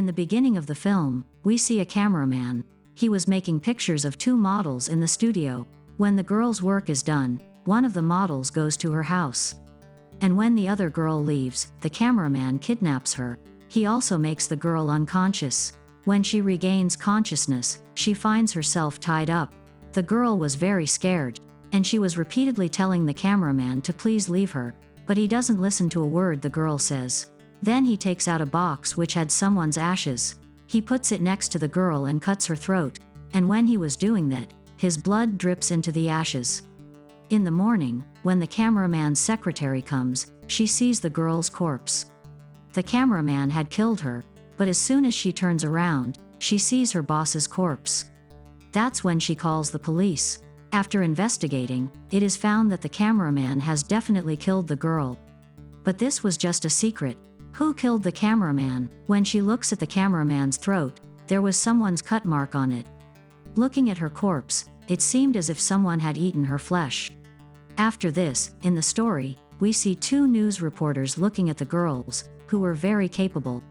In the beginning of the film, we see a cameraman. He was making pictures of 2 models in the studio. When the girl's work is done, one of the models goes to her house. And when the other girl leaves, the cameraman kidnaps her. He also makes the girl unconscious. When she regains consciousness, she finds herself tied up. The girl was very scared, and she was repeatedly telling the cameraman to please leave her, but he doesn't listen to a word the girl says. Then he takes out a box which had someone's ashes. He puts it next to the girl and cuts her throat, and when he was doing that, his blood drips into the ashes. In the morning, when the cameraman's secretary comes, she sees the girl's corpse. The cameraman had killed her, but as soon as she turns around, she sees her boss's corpse. That's when she calls the police. After investigating, it is found that the cameraman has definitely killed the girl. But this was just a secret. Who killed the cameraman? When she looks at the cameraman's throat, there was someone's cut mark on it. Looking at her corpse, it seemed as if someone had eaten her flesh. After this, in the story, we see 2 news reporters looking at the girls, who were very capable.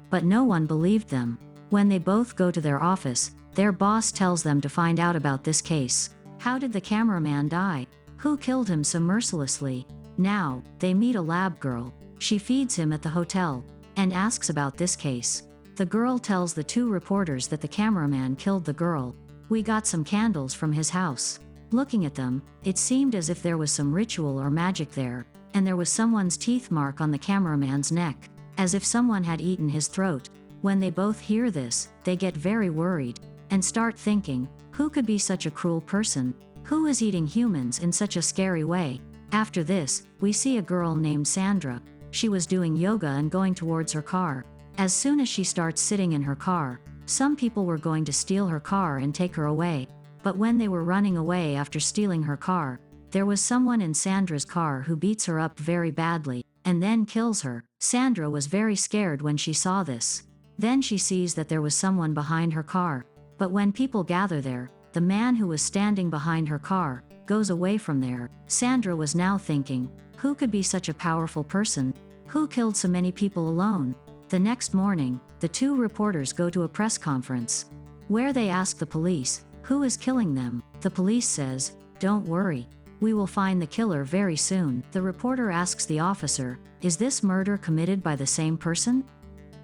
But no one believed them. When they both go to their office, their boss tells them to find out about this case. How did the cameraman die? Who killed him so mercilessly? Now, they meet a lab girl. She feeds him at the hotel, and asks about this case. The girl tells the 2 reporters that the cameraman killed the girl. We got some candles from his house. Looking at them, it seemed as if there was some ritual or magic there, and there was someone's teeth mark on the cameraman's neck, as if someone had eaten his throat. When they both hear this, they get very worried, and start thinking, who could be such a cruel person? Who is eating humans in such a scary way? After this, we see a girl named Sandra. She was doing yoga and going towards her car. As soon as she starts sitting in her car, some people were going to steal her car and take her away. But when they were running away after stealing her car, there was someone in Sandra's car who beats her up very badly, and then kills her. Sandra was very scared when she saw this. Then she sees that there was someone behind her car. But when people gather there, the man who was standing behind her car goes away from there. Sandra was now thinking, who could be such a powerful person? Who killed so many people alone? The next morning, the 2 reporters go to a press conference, where they ask the police, who is killing them? The police says, don't worry. We will find the killer very soon. The reporter asks the officer, is this murder committed by the same person?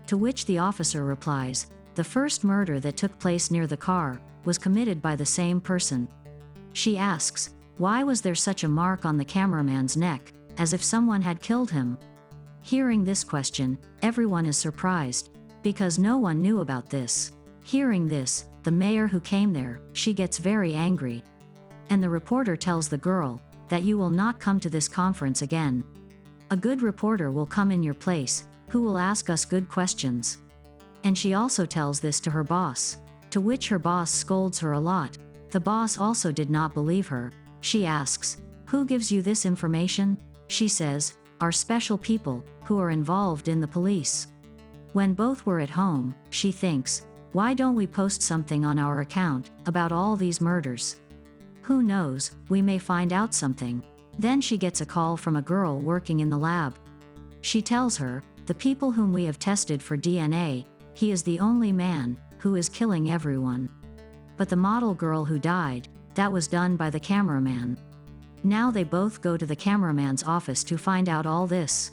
To which the officer replies, the first murder that took place near the car was committed by the same person. She asks, why was there such a mark on the cameraman's neck, as if someone had killed him? Hearing this question, everyone is surprised, because no one knew about this. Hearing this, the mayor who came there, she gets very angry. And the reporter tells the girl, that you will not come to this conference again. A good reporter will come in your place, who will ask us good questions. And she also tells this to her boss, to which her boss scolds her a lot. The boss also did not believe her. She asks, who gives you this information? She says, our special people, who are involved in the police. When both were at home, she thinks, why don't we post something on our account about all these murders? Who knows, we may find out something. Then she gets a call from a girl working in the lab. She tells her, the people whom we have tested for DNA, he is the only man who is killing everyone. But the model girl who died, that was done by the cameraman. Now they both go to the cameraman's office to find out all this.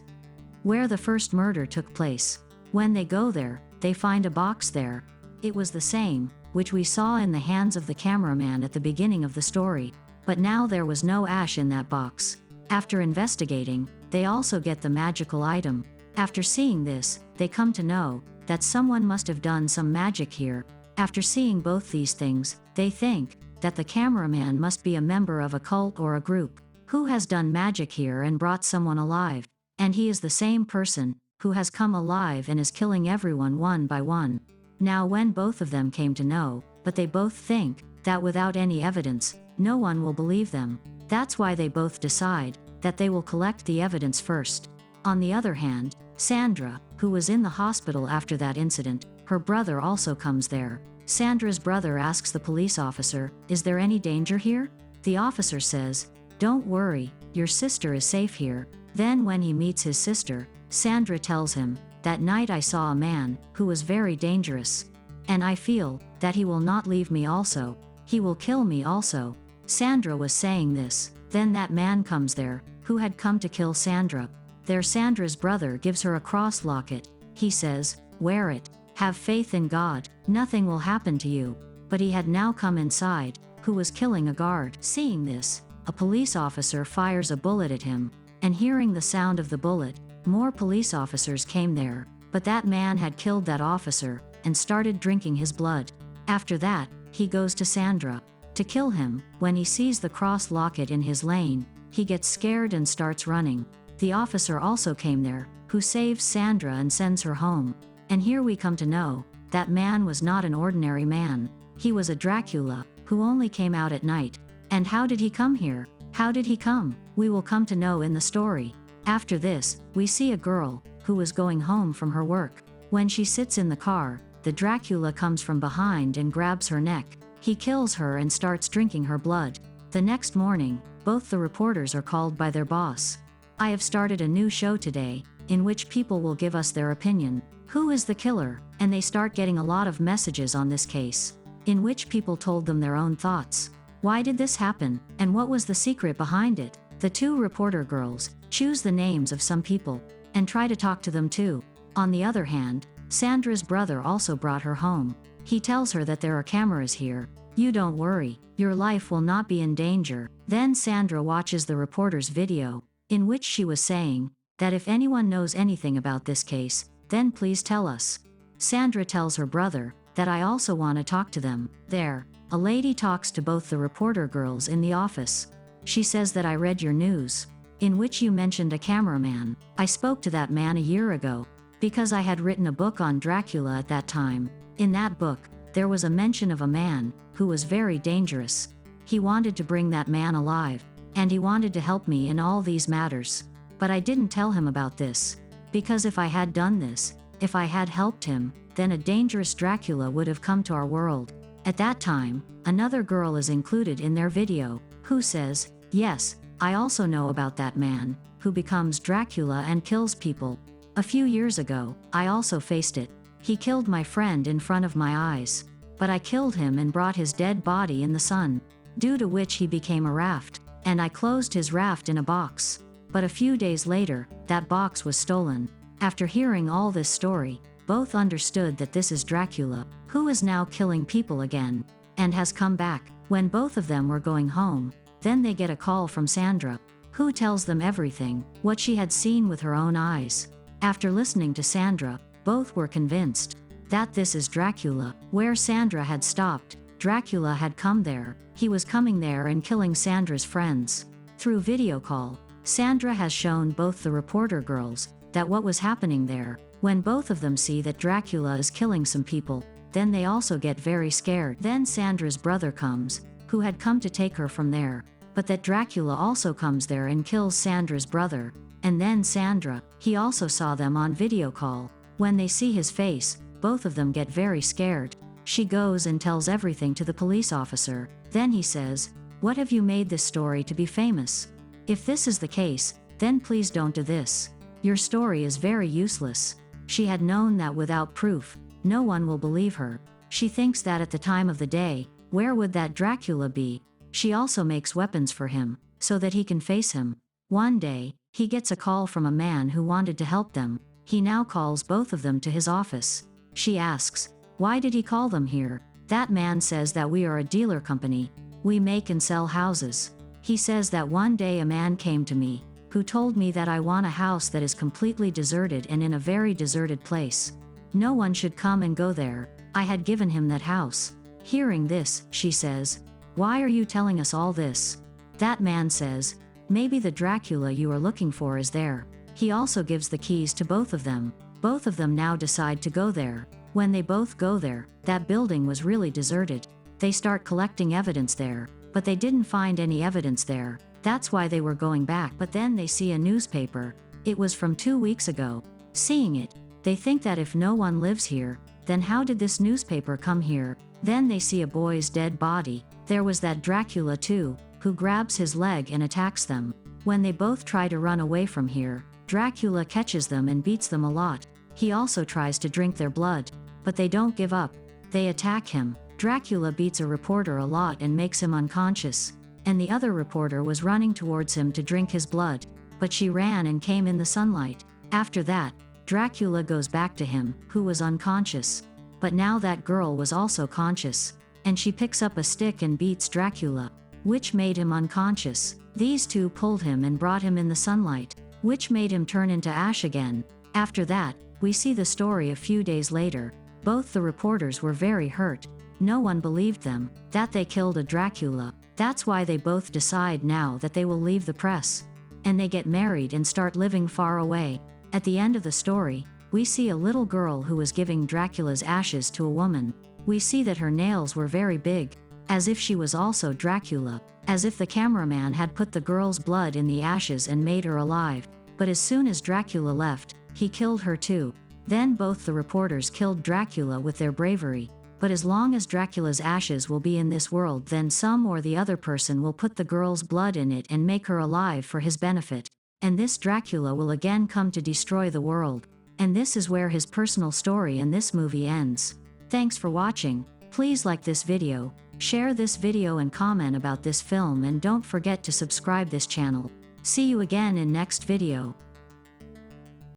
Where the first murder took place. When they go there, they find a box there. It was the same, which we saw in the hands of the cameraman at the beginning of the story, but now there was no ash in that box. After investigating, they also get the magical item. After seeing this, they come to know that someone must have done some magic here. After seeing both these things, they think that the cameraman must be a member of a cult or a group who has done magic here and brought someone alive, and he is the same person who has come alive and is killing everyone one by one. Now when both of them came to know, but they both think that without any evidence, no one will believe them. That's why they both decide that they will collect the evidence first. On the other hand, Sandra, who was in the hospital after that incident, her brother also comes there. Sandra's brother asks the police officer, is there any danger here? The officer says, don't worry, your sister is safe here. Then when he meets his sister, Sandra tells him that night I saw a man, who was very dangerous. And I feel, that he will not leave me also. He will kill me also. Sandra was saying this, then that man comes there, who had come to kill Sandra. There Sandra's brother gives her a cross locket. He says, wear it. Have faith in God, nothing will happen to you. But he had now come inside, who was killing a guard. Seeing this, a police officer fires a bullet at him, and hearing the sound of the bullet, more police officers came there, but that man had killed that officer, and started drinking his blood. After that, he goes to Sandra, to kill him. When he sees the cross locket in his lane, he gets scared and starts running. The officer also came there, who saves Sandra and sends her home. And here we come to know, that man was not an ordinary man. He was a Dracula, who only came out at night. And how did he come here? How did he come? We will come to know in the story. After this, we see a girl, who was going home from her work. When she sits in the car, the Dracula comes from behind and grabs her neck. He kills her and starts drinking her blood. The next morning, both the reporters are called by their boss. I have started a new show today, in which people will give us their opinion. Who is the killer? And they start getting a lot of messages on this case, in which people told them their own thoughts. Why did this happen? And what was the secret behind it? The two reporter girls choose the names of some people, and try to talk to them too. On the other hand, Sandra's brother also brought her home. He tells her that there are cameras here. You don't worry, your life will not be in danger. Then Sandra watches the reporter's video, in which she was saying, that if anyone knows anything about this case, then please tell us. Sandra tells her brother, that I also want to talk to them. There, a lady talks to both the reporter girls in the office. She says that I read your news, in which you mentioned a cameraman. I spoke to that man a year ago, because I had written a book on Dracula at that time. In that book, there was a mention of a man, who was very dangerous. He wanted to bring that man alive, and he wanted to help me in all these matters. But I didn't tell him about this, because if I had done this, if I had helped him, then a dangerous Dracula would have come to our world. At that time, another girl is included in their video, who says, yes, I also know about that man, who becomes Dracula and kills people. A few years ago, I also faced it. He killed my friend in front of my eyes. But I killed him and brought his dead body in the sun, due to which he became a raft, and I closed his raft in a box. But a few days later, that box was stolen. After hearing all this story, both understood that this is Dracula, who is now killing people again, and has come back. When both of them were going home, then they get a call from Sandra, who tells them everything, what she had seen with her own eyes. After listening to Sandra, both were convinced that this is Dracula. Where Sandra had stopped, Dracula had come there. He was coming there and killing Sandra's friends. Through video call, Sandra has shown both the reporter girls that what was happening there. When both of them see that Dracula is killing some people, then they also get very scared. Then Sandra's brother comes, who had come to take her from there, but that Dracula also comes there and kills Sandra's brother. And then Sandra, he also saw them on video call. When they see his face, both of them get very scared. She goes and tells everything to the police officer. Then he says, what have you made this story to be famous? If this is the case, then please don't do this. Your story is very useless. She had known that without proof, no one will believe her. She thinks that at the time of the day, where would that Dracula be? She also makes weapons for him, so that he can face him. One day, he gets a call from a man who wanted to help them. He now calls both of them to his office. She asks, why did he call them here? That man says that we are a dealer company. We make and sell houses. He says that one day a man came to me, who told me that I want a house that is completely deserted and in a very deserted place. No one should come and go there. I had given him that house. Hearing this, she says, why are you telling us all this? That man says, maybe the Dracula you are looking for is there. He also gives the keys to both of them. Both of them now decide to go there. When they both go there, that building was really deserted. They start collecting evidence there, but they didn't find any evidence there. That's why they were going back. But then they see a newspaper. It was from 2 weeks ago. Seeing it, they think that if no one lives here, then how did this newspaper come here? Then they see a boy's dead body. There was that Dracula too, who grabs his leg and attacks them. When they both try to run away from here, Dracula catches them and beats them a lot. He also tries to drink their blood, but they don't give up. They attack him. Dracula beats a reporter a lot and makes him unconscious, and the other reporter was running towards him to drink his blood, but she ran and came in the sunlight. After that, Dracula goes back to him, who was unconscious. But now that girl was also conscious, and she picks up a stick and beats Dracula, which made him unconscious. These two pulled him and brought him in the sunlight, which made him turn into ash again. After that, we see the story a few days later. Both the reporters were very hurt. No one believed them, that they killed a Dracula. That's why they both decide now that they will leave the press. And they get married and start living far away. At the end of the story, we see a little girl who was giving Dracula's ashes to a woman. We see that her nails were very big, as if she was also Dracula, as if the cameraman had put the girl's blood in the ashes and made her alive. But as soon as Dracula left, he killed her too. Then both the reporters killed Dracula with their bravery. But as long as Dracula's ashes will be in this world, then some or the other person will put the girl's blood in it and make her alive for his benefit. And this Dracula will again come to destroy the world. And this is where his personal story in this movie ends. Thanks for watching. Please like this video, share this video and comment about this film, and don't forget to subscribe this channel. See you again in next video.